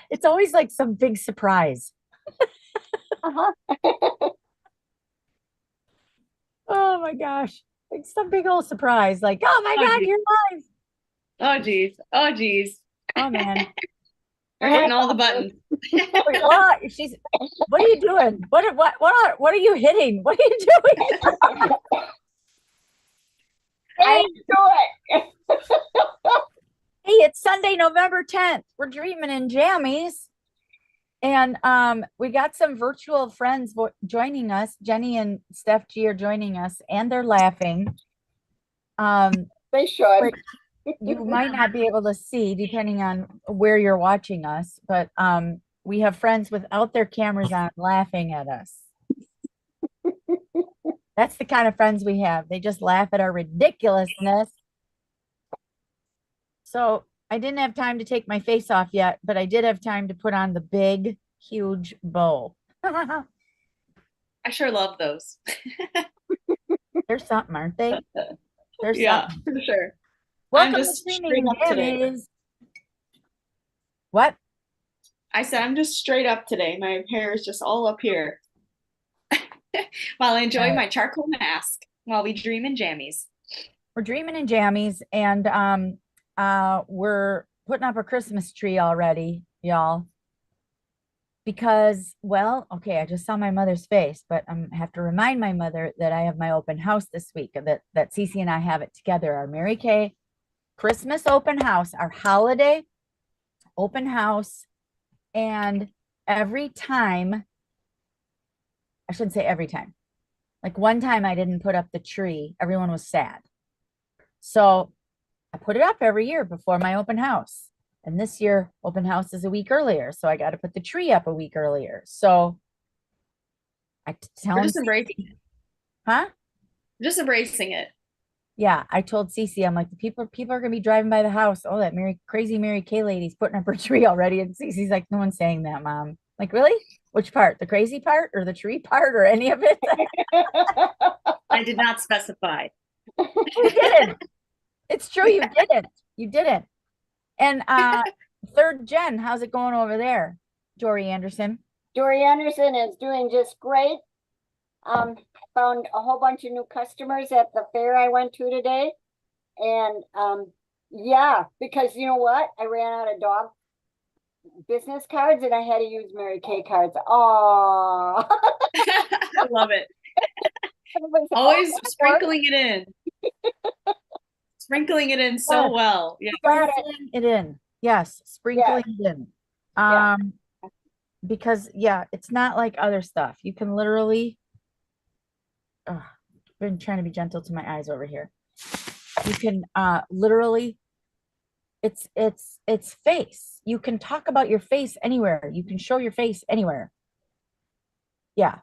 It's always like some big surprise. Uh-huh. Oh my gosh. Like some big old surprise. Like, oh my Oh God, geez. you're live. Oh geez. Oh geez. Oh man. We're What hitting all the buttons. what she's what are you doing? What are you hitting? What are you doing? I Hey, do it. hey, it's Sunday, November 10th. We're dreaming in jammies. And we got some virtual friends joining us. Jenny and Steph G are joining us, and they're laughing. Um, They should. but you might not be able to see depending on where you're watching us, but we have friends without their cameras on laughing at us. That's the kind of friends we have. They just laugh at our ridiculousness. So I didn't have time to take my face off yet, but I did have time to put on the big, huge bow. I sure love those. They're something, aren't they? They're Yeah, something. for sure. I'm Welcome to just straight Dreaming up today. Jammies. What? I said I'm just straight up today. My hair is just all up here while I enjoy Uh, my charcoal mask while we dream in jammies. we're dreaming in jammies, and we're putting up a Christmas tree already, y'all. Because, well, okay, I just saw my mother's face, but I have to remind my mother that I have my open house this week, that Cece and I have it together. Our Mary Kay Christmas open house, our holiday open house, and every time, I shouldn't say every time. Like one time I didn't put up the tree, everyone was sad. So I put it up every year before my open house. And this year, open house is a week earlier. So I got to put the tree up a week earlier. So I tell We're him, just embracing it. huh? Just embracing it. Yeah, I told Cece, I'm like, the people are gonna be driving by the house. Oh, that crazy Mary Kay lady's putting up her tree already. And Cece's like, no one's saying that, Mom. Like, really? Which part? The crazy part or the tree part or any of it? I did not specify. You didn't. It's true, you didn't. You didn't. And third gen, how's it going over there, Jory Anderson? Dory Anderson is doing just great. Found a whole bunch of new customers at the fair I went to today. And yeah, because you know what? I ran out of dog business cards and I had to use Mary Kay cards. Oh, I love it. Always sprinkling it in. Sprinkling it in so Yes, well. Yeah. got it. sprinkling it in. Yes, Yes, sprinkling it in. yeah. Because yeah, it's not like other stuff. You can literally, oh, been trying to be gentle to my eyes over here. You can literally, it's face. You can talk about your face anywhere. You can show your face anywhere. Yeah.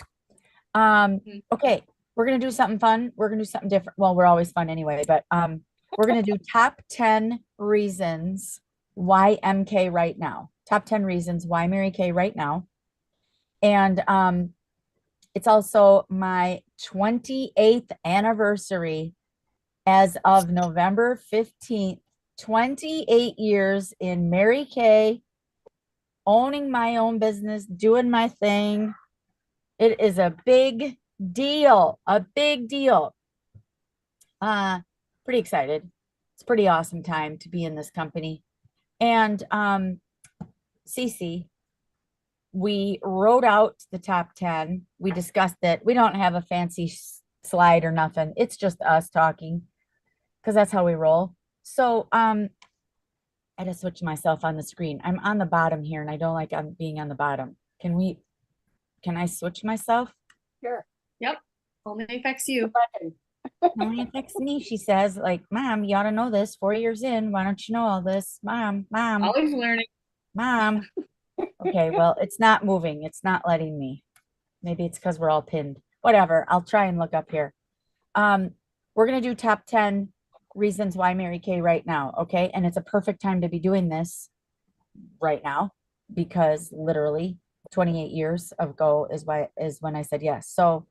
Mhm. Okay, we're gonna do something fun. We're gonna do something different. Well, we're always fun anyway, but we're gonna do top 10 reasons why MK right now. Top 10 reasons why Mary Kay right now. And it's also my 28th anniversary as of November 15th, 28 years in Mary Kay, owning my own business, doing my thing. It is a big deal, a big deal. Uh, Pretty excited. It's a pretty awesome time to be in this company. And Cece, we wrote out the top 10. We discussed it. We don't have a fancy slide or nothing. It's just us talking because that's how we roll. So I just switched myself on the screen. I'm on the bottom here and I don't like being on the bottom. Can I switch myself? Sure. Yep. Only affects you. Button. Only affects me, she says, like, Mom, you ought to know this. 4 years in, why don't you know all this? Always learning. Mom. Okay, well, it's not moving. It's not letting me. Maybe it's because we're all pinned. Whatever. I'll try and look up here. Um, we're gonna do top 10 reasons why Mary Kay right now, okay? And it's a perfect time to be doing this right now because literally 28 years ago is when I said yes. So,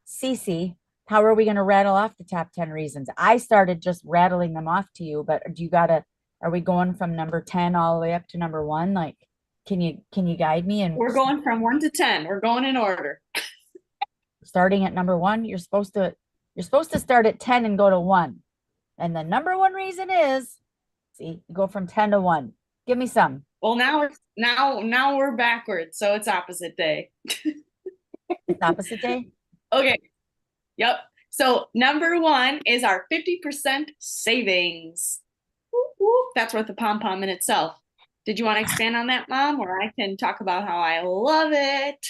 Cece, how are we going to rattle off the top 10 reasons? I started just rattling them off to you, but do you got Are we going from number 10 all the way up to number 1? Like, can you guide me? And We're going from 1 to 10. We're going in order. starting at number 1, you're supposed to start at 10 and go to 1. And the number 1 reason is, see, you go from 10 to 1. Give me some. Well, now we're backwards, so it's opposite day. It's opposite day. Okay. Yep. So number 1 is our 50% savings. Whoop, whoop. That's worth a pom-pom in itself. Did you want to expand on that, Mom? Or I can talk about how I love it.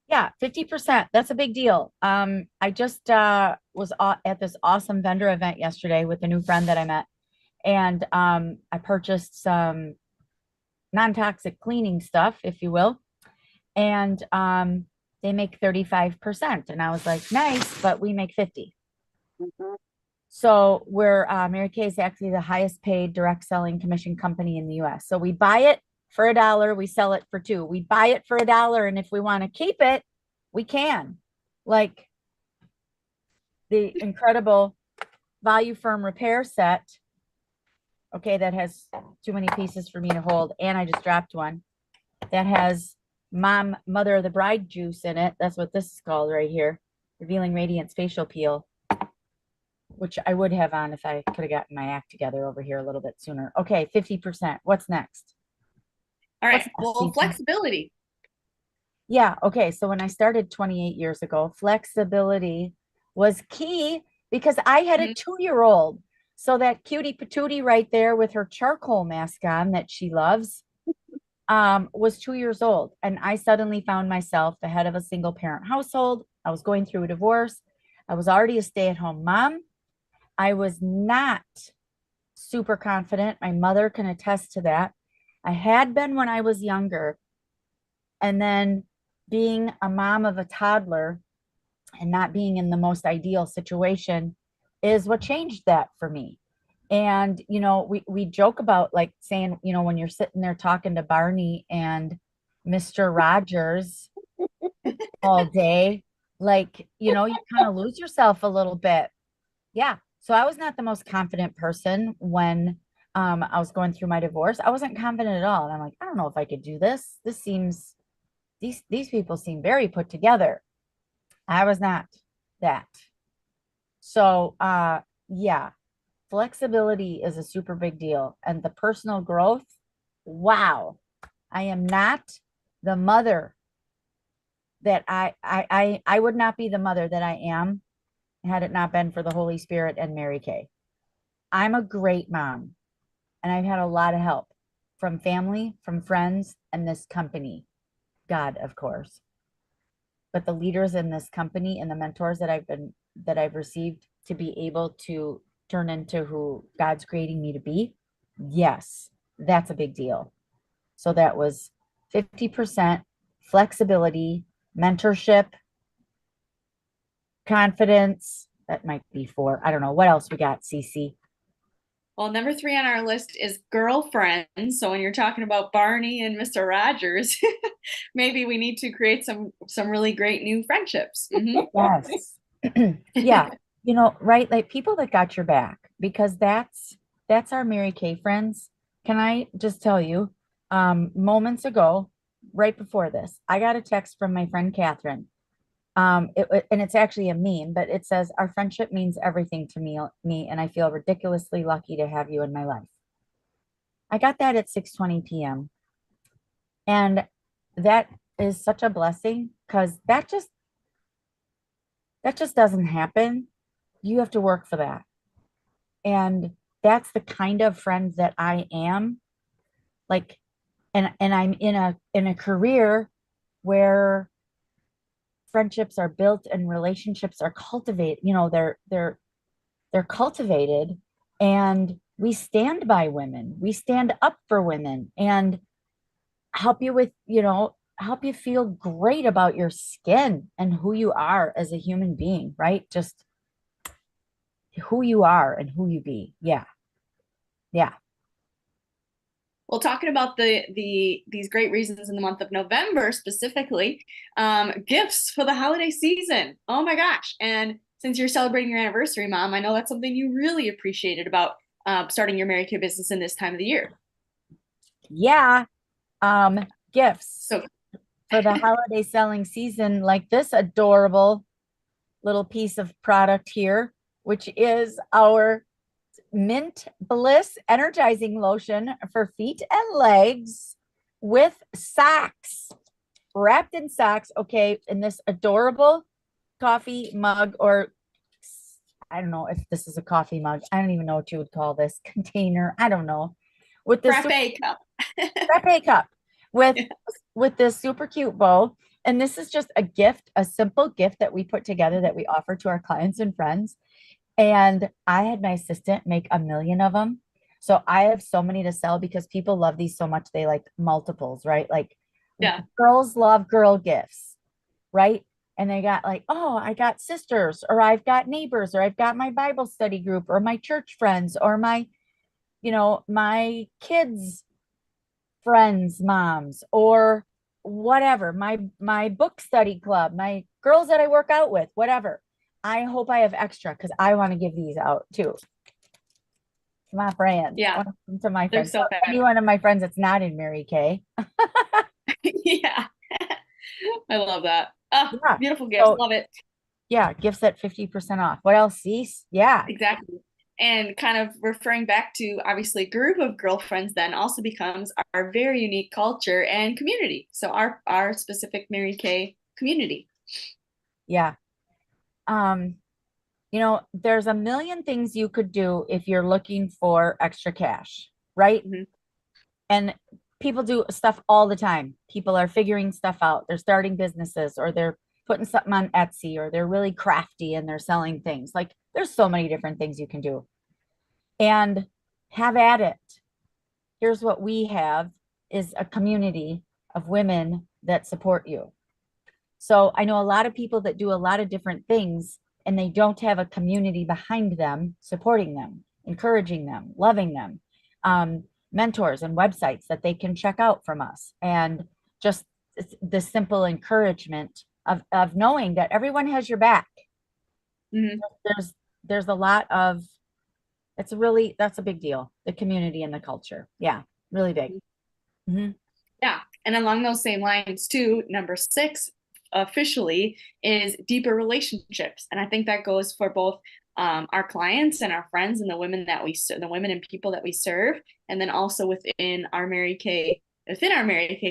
Yeah, 50%. That's a big deal. I just was at this awesome vendor event yesterday with a new friend that I met. And I purchased some non-toxic cleaning stuff, if you will. And they make 35%. And I was like, nice, but we make 50. Mhm. So Mary Kay is actually the highest paid direct selling commission company in the US. So we buy it for $1, we sell it for $2. We buy it for $1, and if we want to keep it, we can. Like the incredible Value Firm repair set. Okay, that has too many pieces for me to hold, and I just dropped one. That has Mother of the Bride juice in it. That's what this is called right here. Revealing Radiance Facial Peel, which I would have on if I could have gotten my act together over here a little bit sooner. Okay, 50%. What's next? All What's right. next, Well, Cece? flexibility. Yeah, okay. So when I started 28 years ago, flexibility was key because I had a Mhm. 2-year-old. So that cutie patootie right there with her charcoal mask on that she loves was 2 years old. And I suddenly found myself the head of a single parent household. I was going through a divorce. I was already a stay-at-home mom. I was not super confident. My mother can attest to that. I had been when I was younger. And then being a mom of a toddler and not being in the most ideal situation is what changed that for me. And, we joke about like saying, when you're sitting there talking to Barney and Mr. Rogers all day, like, you kind of lose yourself a little bit. Yeah. So I was not the most confident person when I was going through my divorce. I wasn't confident at all. And I'm like, I don't know if I could do this. These people seem very put together. I was not that. So yeah, flexibility is a super big deal. And the personal growth, wow. I am not the mother that I would not be the mother that I am had it not been for the Holy Spirit and Mary Kay. I'm a great mom, and I've had a lot of help from family, from friends, and this company. God, of course. But the leaders in this company and the mentors that I've received to be able to turn into who God's creating me to be, yes, that's a big deal. So that was 50% flexibility, mentorship, confidence. That might be 4. I don't know. What else we got, Cece? Well, number 3 on our list is girlfriends. So when you're talking about Barney and Mr. Rogers, maybe we need to create some really great new friendships. Mhm. Yes. Yeah. Right? Like people that got your back, because that's our Mary Kay friends. Can I just tell you, moments ago, right before this, I got a text from my friend Catherine. And it's actually a meme, but it says, our friendship means everything to me, and I feel ridiculously lucky to have you in my life. I got that at 6:20 p.m. And that is such a blessing because that just doesn't happen. You have to work for that. And that's the kind of friend that I am. Like, and I'm in a career where friendships are built and relationships are cultivated. They're cultivated, and we stand by women. We stand up for women and help you with, help you feel great about your skin and who you are as a human being, right? Just who you are and who you be. Yeah. Yeah. Well, talking about these great reasons in the month of November specifically, gifts for the holiday season. Oh my gosh. And since you're celebrating your anniversary, Mom, I know that's something you really appreciated about starting your Mary Kay business in this time of the year? Yeah. Gifts So for the holiday selling season, like this adorable little piece of product here, which is our Mint Bliss energizing lotion for feet and legs with socks, wrapped in socks. Okay, in this adorable coffee mug, or I don't know if this is a coffee mug. I don't even know what you would call this container. I don't know. With this frappe cup. frappe cup with with this super cute bow. And this is just a gift, a simple gift that we put together that we offer to our clients and friends. And I had my assistant make 1 million of them. So I have so many to sell because people love these so much. They like multiples, right? Like Yeah. girls love girl gifts, right? And they got like, oh, I got sisters, or I've got neighbors, or I've got my Bible study group, or my church friends, or my, my kids' friends' moms, or whatever, my book study club, my girls that I work out with, whatever. I hope I have extra because I want to give these out too. To my friends. Yeah. To my They're friends. so fab. Any one of my friends that's not in Mary Kay. Yeah. I love that. Oh, Yeah. beautiful gift. So, Love it. yeah, gifts at 50% off. What else, Cease? Yeah. Exactly. And kind of referring back to obviously group of girlfriends then also becomes our very unique culture and community. So our specific Mary Kay community. Yeah. There's 1 million things you could do if you're looking for extra cash, right? Mhm. And people do stuff all the time. People are figuring stuff out. They're starting businesses, or they're putting something on Etsy, or they're really crafty and they're selling things. Like there's so many different things you can do. And have at it. Here's what we have is a community of women that support you. So I know a lot of people that do a lot of different things and they don't have a community behind them, supporting them, encouraging them, loving them, mentors and websites that they can check out from us. And just the simple encouragement of knowing that everyone has your back. Mhm. There's a lot of, that's a big deal. The community and the culture. Yeah, really big. Mhm. Yeah. And along those same lines too, number 6 officially is deeper relationships. And I think that goes for both our clients and our friends and the women the women and people that we serve, and then also within our Mary Kay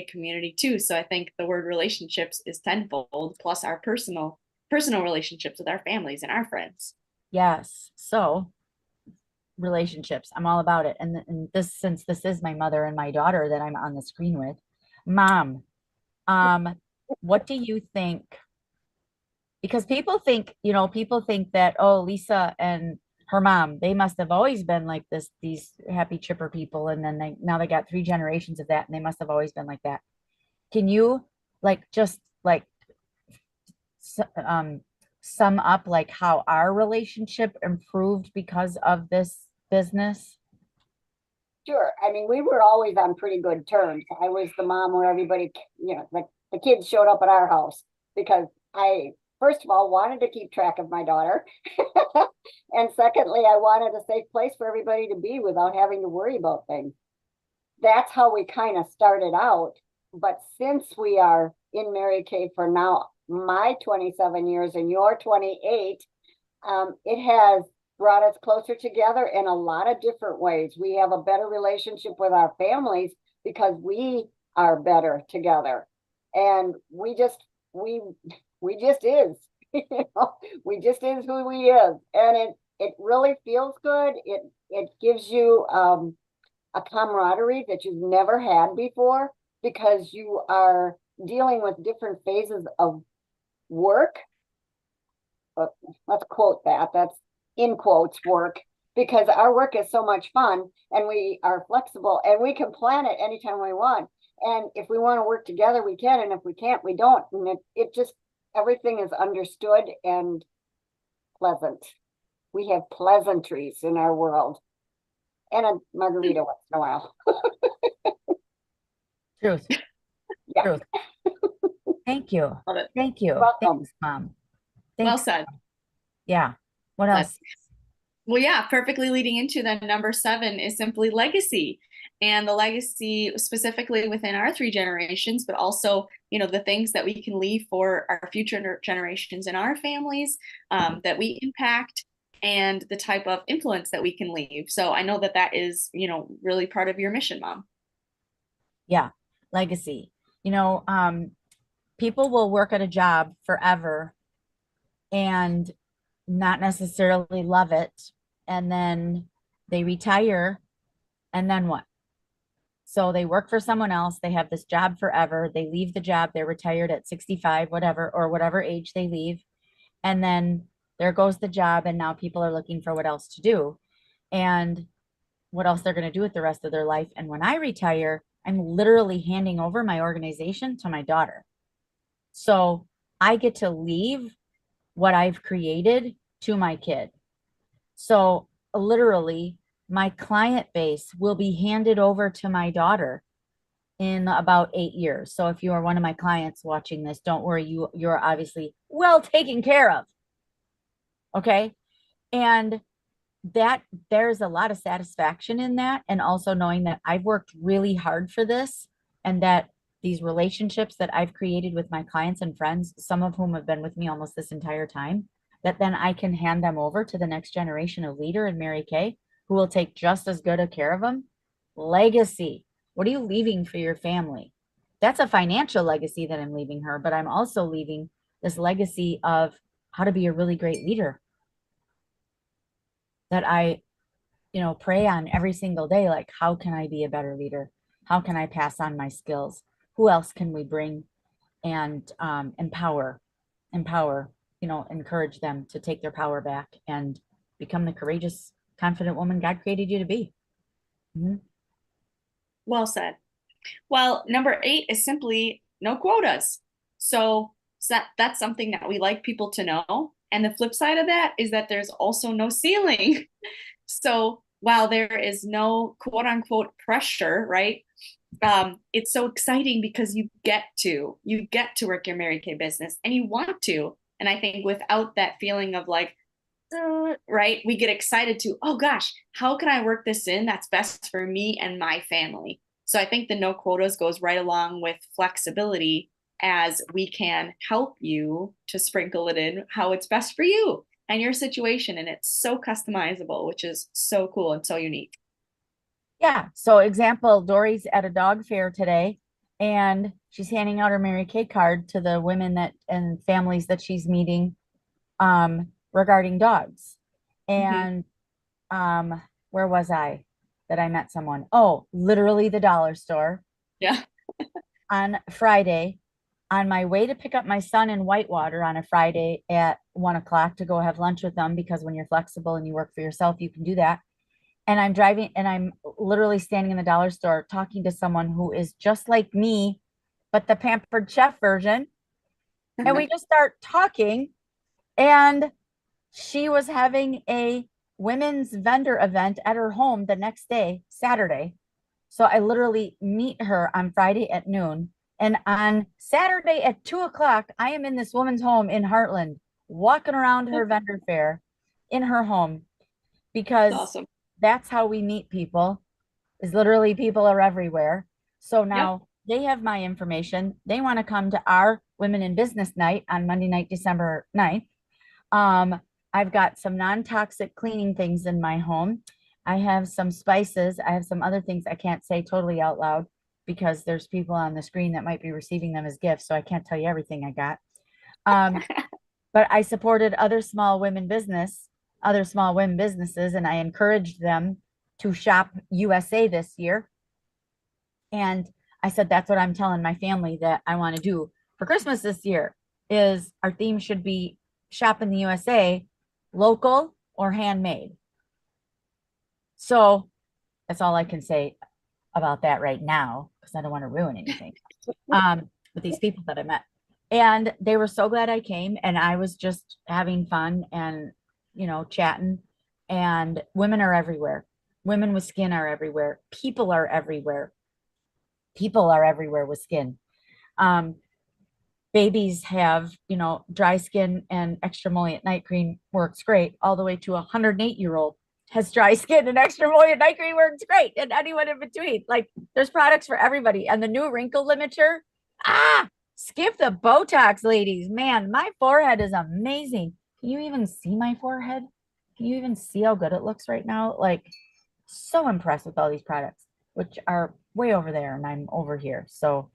community too. So I think the word relationships is tenfold, plus our personal relationships with our families and our friends. Yes. So relationships, I'm all about it. And since this is my mother and my daughter that I'm on the screen with, Mom, what do you think? Because people think that, oh, Lisa and her mom, they must have always been like this, these happy chipper people, and then now they got 3 generations of that, and they must have always been like that. Can you just sum up like how our relationship improved because of this business? Sure. I mean, we were always on pretty good terms. I was the mom where everybody, the kids showed up at our house because I, first of all, wanted to keep track of my daughter. And secondly, I wanted a safe place for everybody to be without having to worry about things. That's how we kind of started out. But since we are in Mary Kay for now, my 27 years and your 28, it has brought us closer together in a lot of different ways. We have a better relationship with our families because we are better together. And we just is. We just is who we is. And it really feels good. It gives you a camaraderie that you've never had before because you are dealing with different phases of work. But let's quote that. That's in quotes work, because our work is so much fun and we are flexible and we can plan it anytime we want. And if we want to work together, we can. And if we can't, we don't. And it just, everything is understood and pleasant. We have pleasantries in our world and a margarita once in a while. Truth. Yeah. Truth. Thank you. Love it. Thank you. Welcome. Thanks, Mom. Well Thanks. said. Yeah. What Said. else? Well, yeah, perfectly leading into the number seven is simply legacy. And the legacy specifically within our three generations, but also, the things that we can leave for our future generations in our families, that we impact, and the type of influence that we can leave. So I know that that is, really part of your mission, Mom. Yeah, legacy. You know, people will work at a job forever and not necessarily love it. And then they retire. And then what? So they work for someone else. They have this job forever. They leave the job. They're retired at 65, whatever, or whatever age they leave. And then there goes the job. And now people are looking for what else to do and what else they're going to do with the rest of their life. And when I retire, I'm literally handing over my organization to my daughter. So I get to leave what I've created to my kid. So literally, my client base will be handed over to my daughter in about 8 years. So if you are one of my clients watching this, don't worry, you're obviously well taken care of. Okay. And that there's a lot of satisfaction in that. And also knowing that I've worked really hard for this and that these relationships that I've created with my clients and friends, some of whom have been with me almost this entire time, that then I can hand them over to the next generation of leader in Mary Kay, who will take just as good a care of them. Legacy. What are you leaving for your family? That's a financial legacy that I'm leaving her, but I'm also leaving this legacy of how to be a really great leader that I pray on every single day. Like, how can I be a better leader? How can I pass on my skills? Who else can we bring and empower, encourage them to take their power back and become the courageous, confident woman God created you to be. Mhm. Well said. Well, number eight is simply no quotas. So that's something that we like people to know. And the flip side of that is that there's also no ceiling. So while there is no quote unquote pressure, right? It's so exciting because you get to work your Mary Kay business and you want to. And I think without that feeling of like, right, we get excited to, oh gosh, how can I work this in that's best for me and my family? So I think the no quotas goes right along with flexibility, as we can help you to sprinkle it in how it's best for you and your situation. And it's so customizable, which is so cool and so unique. Yeah. So example, Dory's at a dog fair today and she's handing out her Mary Kay card to the women that and families that she's meeting regarding dogs. Mhm. And where was I that I met someone? Oh, literally the dollar store Yeah. on Friday on my way to pick up my son in Whitewater on a Friday at 1 o'clock to go have lunch with them, because when you're flexible and you work for yourself, you can do that. And I'm driving and I'm literally standing in the dollar store talking to someone who is just like me, but the pampered chef version. And we just start talking. And she was having a women's vendor event at her home the next day, Saturday. So I literally meet her on Friday at noon. And on Saturday at 2 o'clock, I am in this woman's home in Heartland, walking around her vendor fair in her home, It's because awesome. that's how we meet people, is literally people are everywhere. So Yep. now they have my information. They want to come to our Women in Business night on Monday night, December 9th. Um, I've got some non-toxic cleaning things in my home. I have some spices. I have some other things I can't say totally out loud because there's people on the screen that might be receiving them as gifts. So I can't tell you everything I got. Um, but I supported other small women businesses, and I encouraged them to shop USA this year. And I said, that's what I'm telling my family that I want to do for Christmas this year, is our theme should be shop in the USA, local or handmade. So that's all I can say about that right now, because I don't want to ruin anything with these people that I met. And they were so glad I came, and I was just having fun and, chatting. And women are everywhere. Women with skin are everywhere. People are everywhere. People are everywhere with skin. Um, babies have, dry skin and extra emollient night cream works great, all the way to a 108-year-old has dry skin and extra emollient night cream works great, and anyone in between. Like there's products for everybody. And the new wrinkle limiter, skip the Botox, ladies. Man, my forehead is amazing. Can you even see my forehead? Can you even see how good it looks right now? Like, so impressed with all these products, which are way over there, and I'm over here. So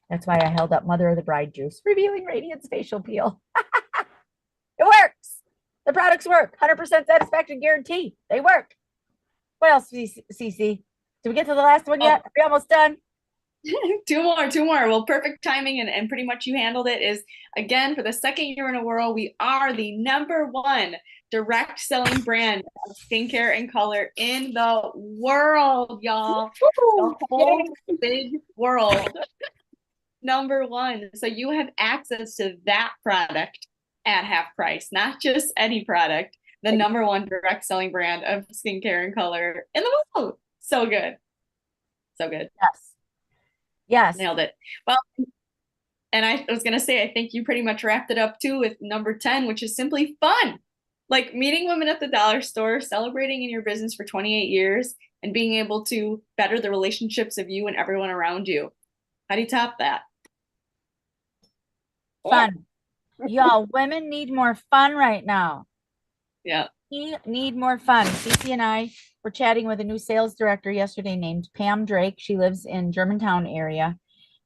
that's why I held up Mother of the Bride Juice, Revealing Radiance Facial Peel. It works. The products work. 100% satisfaction guarantee. They work. What else, CC? Did we get to the last one yet? Are we almost done? Two more. Well, perfect timing, and pretty much you handled it. Is again, for the second year in a row, we are the #1 direct selling brand of skincare and color in the world, y'all. The whole big world. #1. So you have access to that product at half price, not just any product. The #1 direct selling brand of skincare and color in the world. So good. So good. Yes. Yes. Nailed it. Well, and I was going to say, I think you pretty much wrapped it up too with #10, which is simply fun. Like meeting women at the dollar store, celebrating in your business for 28 years, and being able to better the relationships of you and everyone around you. How do you top that? Fun. Y'all, women need more fun right now. Yeah. We need more fun. Cece and I were chatting with a new sales director yesterday named Pam Drake. She lives in Germantown area,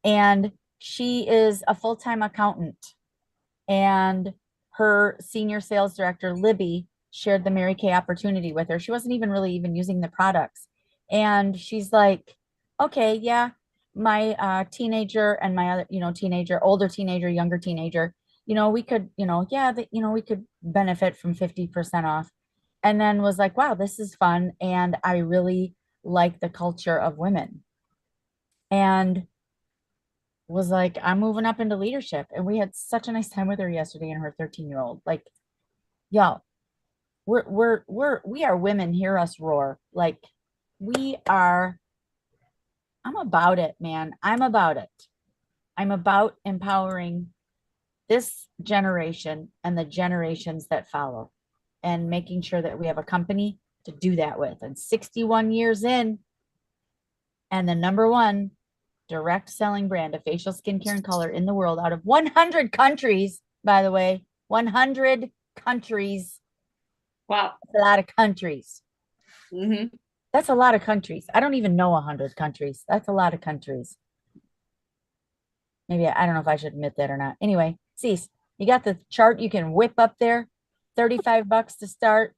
and she is a full-time accountant. And her senior sales director, Libby, shared the Mary Kay opportunity with her. She wasn't even really even using the products. And she's like, okay, yeah, my teenager and my other, teenager, older teenager, younger teenager, we could, we could benefit from 50% off. And then was like, wow, this is fun. And I really like the culture of women. And was like, I'm moving up into leadership. And we had such a nice time with her yesterday and her 13-year-old. Like, y'all, we are women, hear us roar. Like, I'm about it, man. I'm about it. I'm about empowering this generation and the generations that follow, and making sure that we have a company to do that with. And 61 years in, and the #1 direct selling brand of facial skincare and color in the world out of 100 countries, by the way, 100 countries. Wow. That's a lot of countries. Mm-hmm. That's a lot of countries. I don't even know 100 countries. That's a lot of countries. Maybe I don't know if I should admit that or not. Anyway, Cease, you got the chart you can whip up there. $35 to start,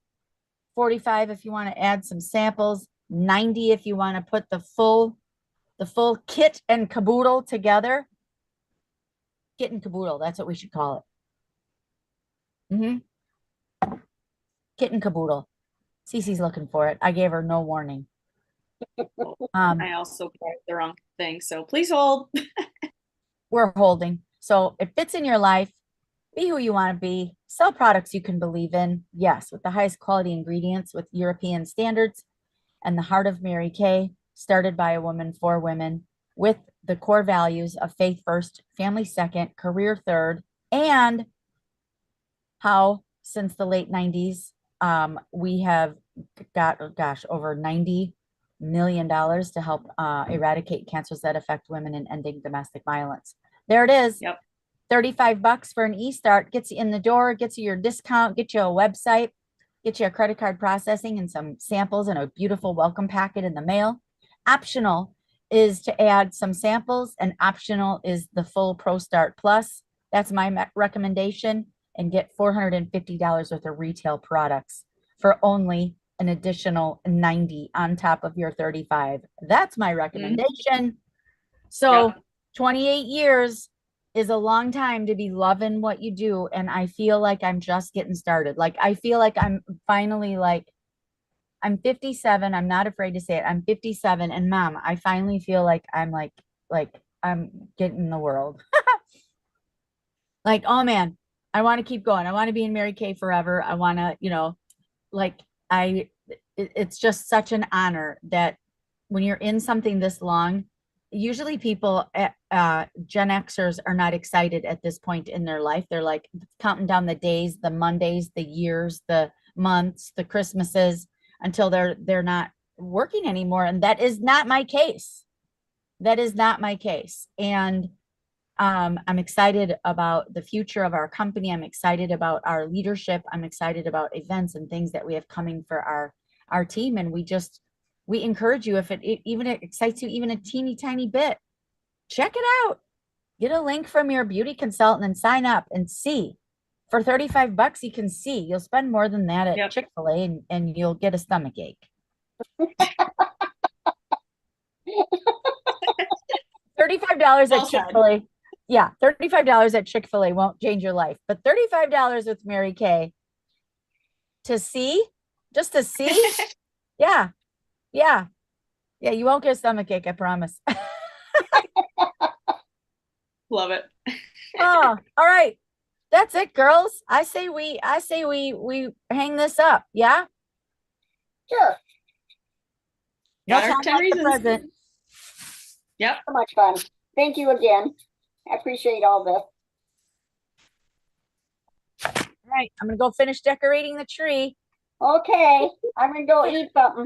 45 if you want to add some samples, 90 if you want to put the full kit and caboodle together. Kit and caboodle, that's what we should call it. Kit and caboodle. Cece's looking for it. I gave her no warning. I also tried the wrong thing, so please hold. We're holding. So it fits in your life. Be who you want to be. Sell products you can believe in. Yes, with the highest quality ingredients with European standards. And the heart of Mary Kay, started by a woman for women, with the core values of faith first, family second, career third, and how since the late 90s, we have got, over $90 million to help eradicate cancers that affect women and ending domestic violence. There it is. Yep. $35 for an e-start gets you in the door, gets you your discount, get you a website, get you a credit card processing and some samples and a beautiful welcome packet in the mail. Optional is to add some samples, and optional is the full Pro Start Plus. That's my recommendation, and get $450 worth of retail products for only an additional 90 on top of your 35. That's my recommendation. So 28 years is a long time to be loving what you do. And I feel like I'm just getting started. Like, I feel like I'm finally I'm 57. I'm not afraid to say it. I'm 57. And mom, I finally feel like I'm like I'm getting the world. Like, oh man, I want to keep going. I want to be in Mary Kay forever. I want to, it's just such an honor that when you're in something this long, usually people, Gen Xers are not excited at this point in their life. They're like counting down the days, the Mondays, the years, the months, the Christmases until they're not working anymore. And that is not my case. That is not my case. And I'm excited about the future of our company. I'm excited about our leadership. I'm excited about events and things that we have coming for our team. And we encourage you, if it even it excites you even a teeny tiny bit, check it out. Get a link from your beauty consultant and sign up and see. For $35, you can see. You'll spend more than that at Yep. Chick-fil-A and you'll get a stomach ache. $35 Well at said. Chick-fil-A. Yeah, $35 at Chick-fil-A won't change your life, but $35 with Mary Kay to see, just to see. Yeah, yeah, yeah. You won't get a stomach ache, I promise. Love it. Oh, all right. That's it, girls. I say we hang this up. Yeah. Sure. Got We'll our talk 10 about the reasons. present. Yep. So much fun. Thank you again. I appreciate all this. All right. I'm gonna go finish decorating the tree. Okay, I'm gonna go eat something.